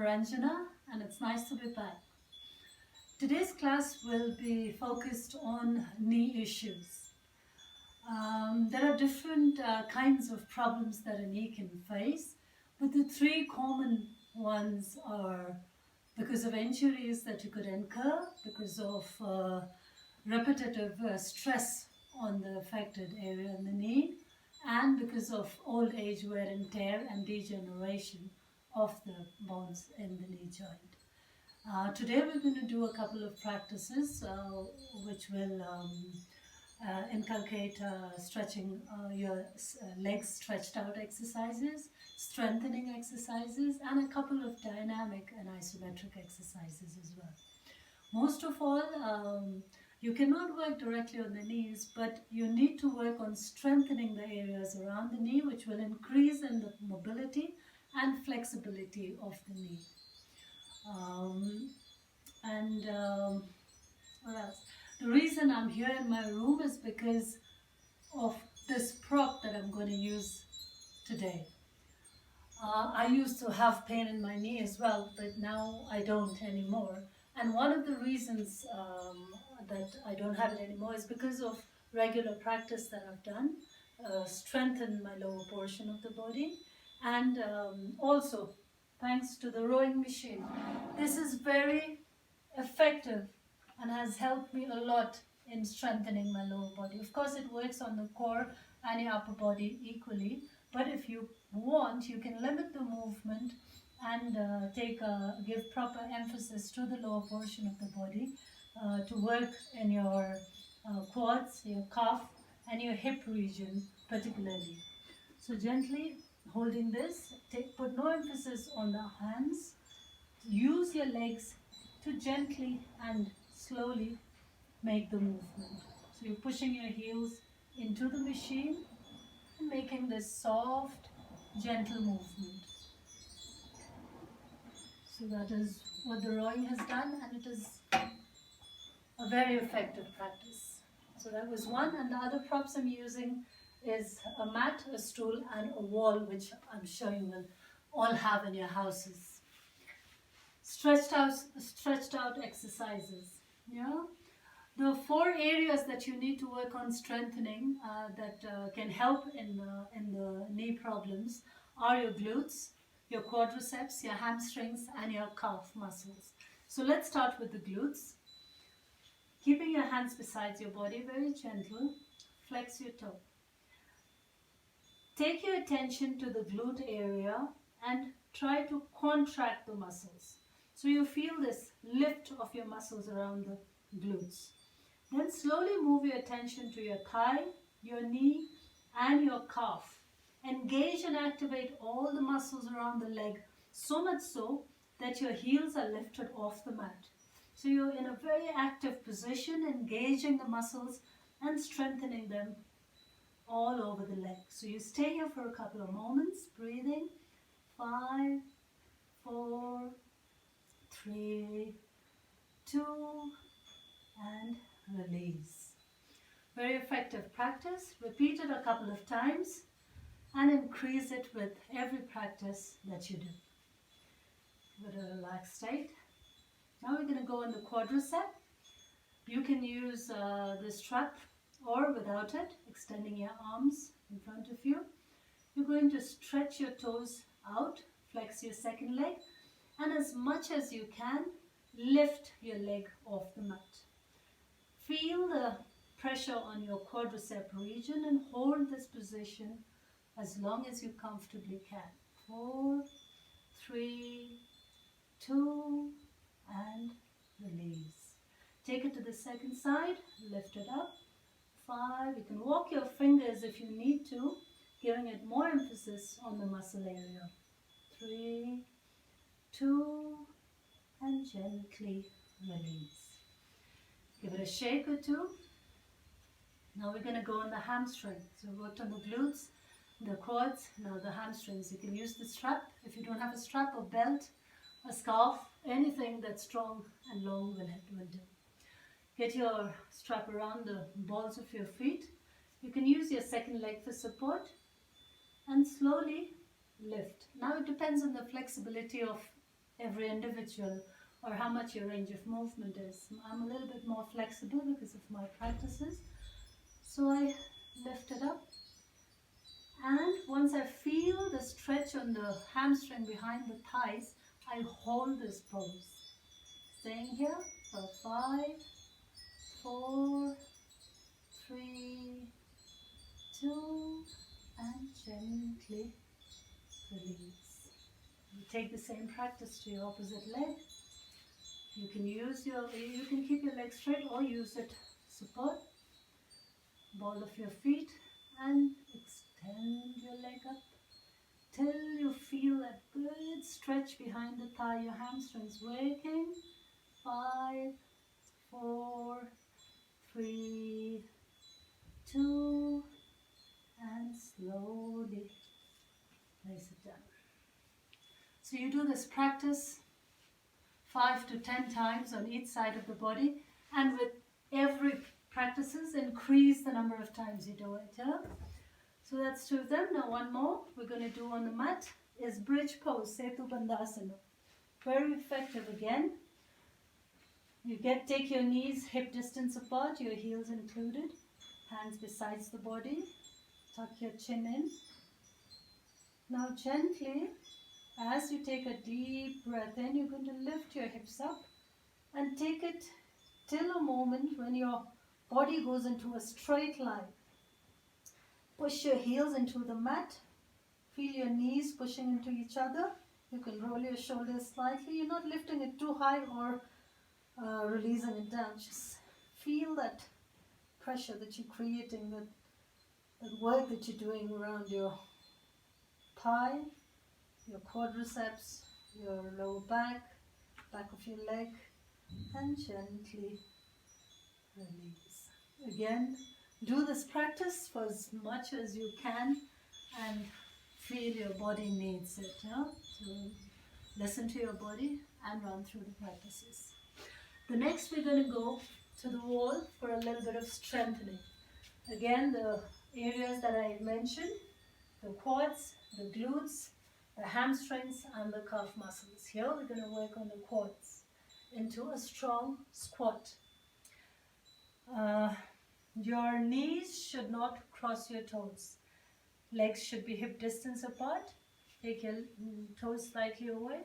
Ranjana, and it's nice to be back. Today's class will be focused on knee issues. There are different kinds of problems that a knee can face, but the three common ones are because of injuries that you could incur, because of repetitive stress on the affected area in the knee, and because of old age wear and tear and degeneration of the bones in the knee joint. Today we're going to do a couple of practices which will inculcate stretching your legs stretched out exercises, strengthening exercises, and a couple of dynamic and isometric exercises as well. Most of all, you cannot work directly on the knees, but you need to work on strengthening the areas around the knee, which will increase in the mobility and flexibility of the knee. What else? The reason I'm here in my room is because of this prop that I'm going to use today. I used to have pain in my knee as well, but now I don't anymore. And one of the reasons that I don't have it anymore is because of regular practice that I've done, strengthen my lower portion of the body, and also thanks to the rowing machine. This is very effective and has helped me a lot in strengthening my lower body. Of course, it works on the core and your upper body equally, but if you want, you can limit the movement and give proper emphasis to the lower portion of the body to work in your quads, your calf, and your hip region particularly. So gently holding this, put no emphasis on the hands. Use your legs to gently and slowly make the movement. So you're pushing your heels into the machine and making this soft, gentle movement. So that is what the rowing has done, and it is a very effective practice. So that was one, and the other props I'm using is a mat, a stool, and a wall, which I'm sure you will all have in your houses. Stretched out exercises. Yeah, the four areas that you need to work on strengthening that can help in the knee problems are your glutes, your quadriceps, your hamstrings, and your calf muscles. So let's start with the glutes. Keeping your hands beside your body, very gentle, flex your toe. Take your attention to the glute area and try to contract the muscles. So you feel this lift of your muscles around the glutes. Then slowly move your attention to your thigh, your knee, and your calf. Engage and activate all the muscles around the leg, so much so that your heels are lifted off the mat. So you're in a very active position, engaging the muscles and strengthening them all over the leg. So you stay here for a couple of moments, breathing. 5, 4, 3, 2, and release. Very effective practice. Repeat it a couple of times and increase it with every practice that you do. Give it a relaxed state. Now we're going to go on the quadricep. You can use the strap or without it, extending your arms in front of you. You're going to stretch your toes out, flex your second leg, and as much as you can, lift your leg off the mat. Feel the pressure on your quadricep region and hold this position as long as you comfortably can. 4, 3, 2, and release. Take it to the second side, lift it up. 5, you can walk your fingers if you need to, giving it more emphasis on the muscle area. 3, 2, and gently release. Give it a shake or two. Now we're going to go on the hamstring. So we worked on the glutes, the quads, now the hamstrings. You can use the strap. If you don't have a strap, a belt, a scarf, anything that's strong and long will do. Get your strap around the balls of your feet. You can use your second leg for support and slowly lift. Now it depends on the flexibility of every individual, or how much your range of movement is. I'm a little bit more flexible because of my practices. So I lift it up, and once I feel the stretch on the hamstring behind the thighs, I hold this pose. Staying here for 5, 4, 3, 2, and gently release. You take the same practice to your opposite leg. You can keep your leg straight or use it support. Ball of your feet and extend your leg up till you feel that good stretch behind the thigh, your hamstrings waking. 5, 4, 3, 2, and slowly place it down. So you do this practice 5 to 10 times on each side of the body, and with every practices increase the number of times you do it. Yeah? So that's 2 of them. Now one more we're going to do on the mat is bridge pose, Setu Bandhasana. Very effective again. You take your knees hip distance apart, your heels included, hands besides the body, tuck your chin in. Now gently, as you take a deep breath in, you're going to lift your hips up and take it till a moment when your body goes into a straight line. Push your heels into the mat, feel your knees pushing into each other. You can roll your shoulders slightly. You're not lifting it too high or releasing it down. Just feel that pressure that you're creating, that work that you're doing around your thigh, your quadriceps, your lower back of your leg, and gently release. Again, do this practice for as much as you can and feel your body needs it. Yeah? So listen to your body and run through the practices. The next we're going to go to the wall for a little bit of strengthening. Again, the areas that I mentioned, the quads, the glutes, the hamstrings, and the calf muscles. Here we're going to work on the quads into a strong squat. Your knees should not cross your toes. Legs should be hip distance apart. Take your toes slightly away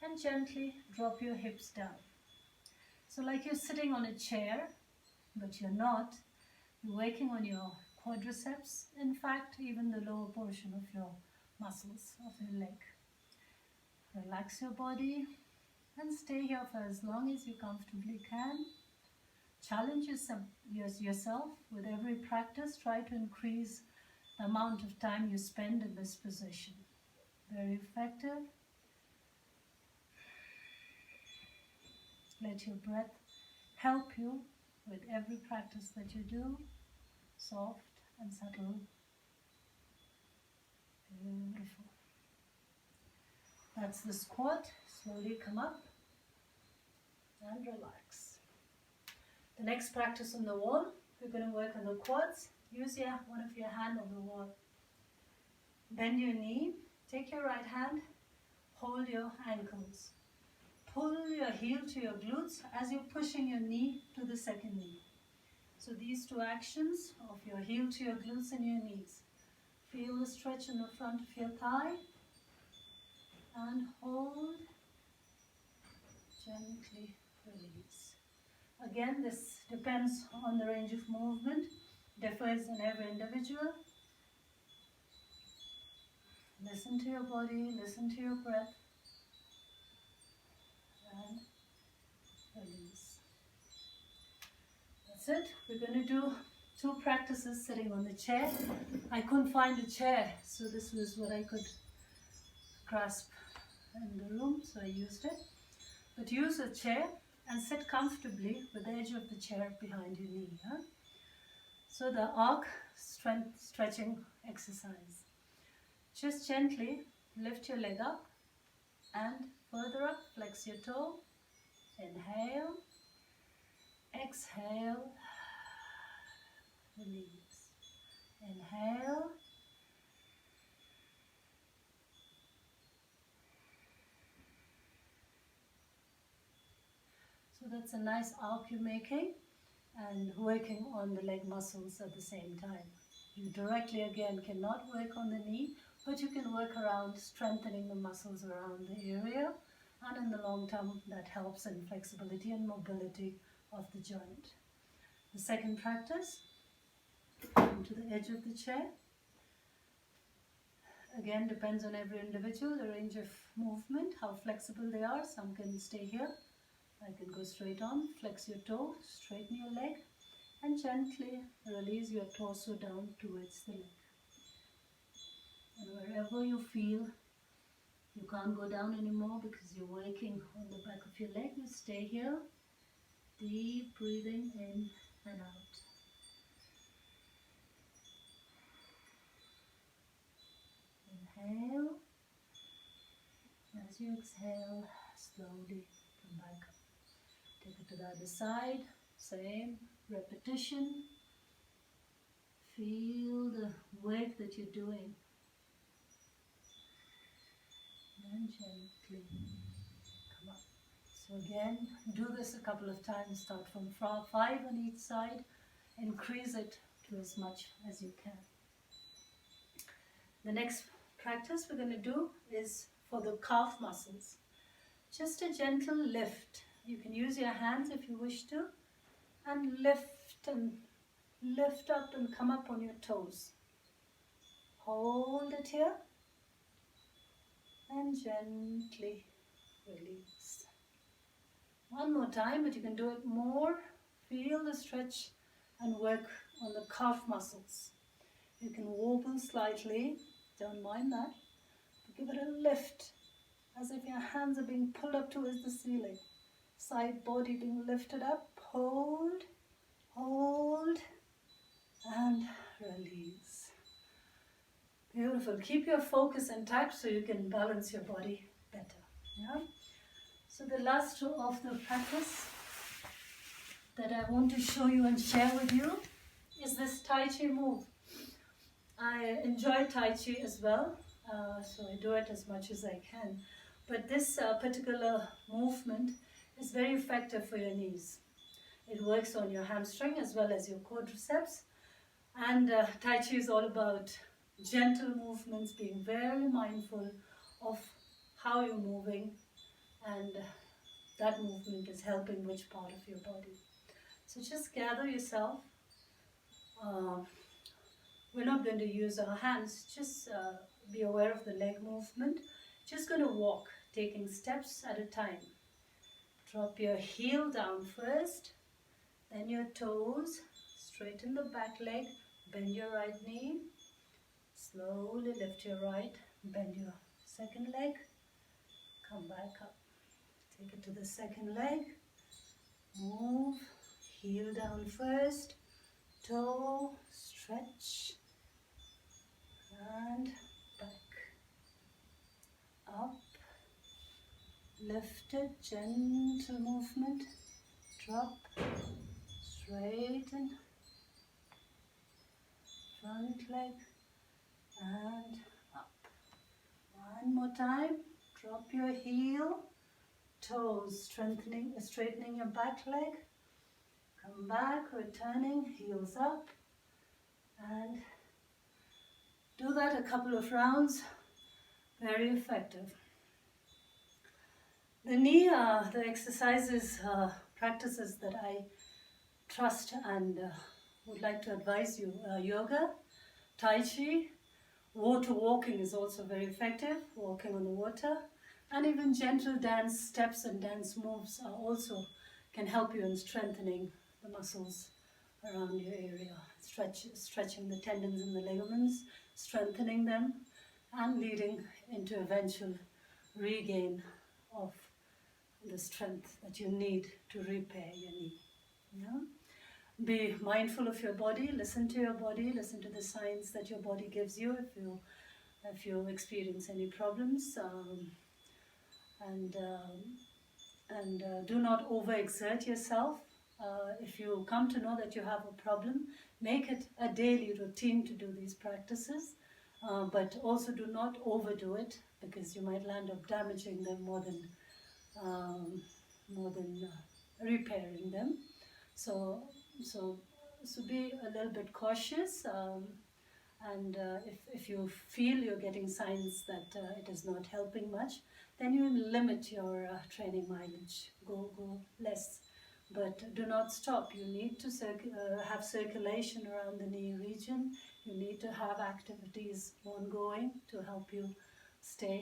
and gently drop your hips down. So like you're sitting on a chair, but you're not. You're working on your quadriceps, in fact, even the lower portion of your muscles of your leg. Relax your body and stay here for as long as you comfortably can. Challenge yourself with every practice. Try to increase the amount of time you spend in this position. Very effective. Let your breath help you with every practice that you do. Soft and subtle. Beautiful. That's the squat. Slowly come up and relax. The next practice on the wall, we're going to work on the quads. Use one of your hand on the wall. Bend your knee. Take your right hand. Hold your ankles. Pull your heel to your glutes as you're pushing your knee to the second knee. So these 2 actions of your heel to your glutes and your knees. Feel the stretch in the front of your thigh. And hold. Gently release. Again, this depends on the range of movement. Differs in every individual. Listen to your body. Listen to your breath. And release. That's it. We're going to do 2 practices sitting on the chair. I couldn't find a chair, so this was what I could grasp in the room, so I used it. But use a chair and sit comfortably with the edge of the chair behind your knee. Huh? So the arc stretching exercise. Just gently lift your leg up and further up, flex your toe. Inhale, exhale, release. Inhale, So that's a nice arc you're making and working on the leg muscles at the same time. You directly again cannot work on the knee, but you can work around strengthening the muscles around the area, and in the long term that helps in flexibility and mobility of the joint. The second practice, come to the edge of the chair. Again, depends on every individual, the range of movement, how flexible they are. Some can stay here. I can go straight on, flex your toe, straighten your leg, and gently release your torso down towards the leg. And wherever you feel you can't go down anymore because you're working on the back of your leg, you stay here. Deep breathing in and out. Inhale. As you exhale, slowly come back up. Take it to the other side. Same repetition. Feel the work that you're doing. And gently come up. So again, do this a couple of times. Start from 5 on each side. Increase it to as much as you can. The next practice we're going to do is for the calf muscles. Just a gentle lift. You can use your hands if you wish to, and lift up and come up on your toes. Hold it here and gently release. One more time, but you can do it more. Feel the stretch and work on the calf muscles. You can wobble slightly, don't mind that, but give it a lift as if your hands are being pulled up towards the ceiling. Side body being lifted up. Hold, hold, and release. Beautiful. Keep your focus intact so you can balance your body better. Yeah? So the last two of the practice that I want to show you and share with you is this Tai Chi move. I enjoy Tai Chi as well, so I do it as much as I can. But this particular movement is very effective for your knees. It works on your hamstring as well as your quadriceps. And Tai Chi is all about gentle movements, being very mindful of how you're moving, and that movement is helping which part of your body. So just gather yourself. We're not going to use our hands, just be aware of the leg movement. Just going to walk, taking steps at a time. Drop your heel down first, then your toes, straighten the back leg, bend your right knee, slowly lift your right, bend your second leg, come back up. Take it to the second leg, move, heel down first, toe, stretch, and back, up, lifted, gentle movement, drop, straighten, front leg, and up. One more time, drop your heel, toes, straightening your back leg, come back, returning, heels up, and do that a couple of rounds, very effective. The knee, the exercises, practices that I trust and would like to advise you, yoga, Tai Chi, water walking is also very effective, walking on the water, and even gentle dance steps and dance moves are also can help you in strengthening the muscles around your area, stretching the tendons and the ligaments, strengthening them, and leading into eventual regain of the strength that you need to repair your knee. Yeah? Be mindful of your body, listen to your body, listen to the signs that your body gives you if you experience any problems, and do not overexert yourself. If you come to know that you have a problem, make it a daily routine to do these practices, but also do not overdo it, because you might land up damaging them more than repairing them. So, so, so be a little bit cautious. And if you feel you're getting signs that it is not helping much, then you limit your training mileage. Go less, but do not stop. You need to have circulation around the knee region. You need to have activities ongoing to help you stay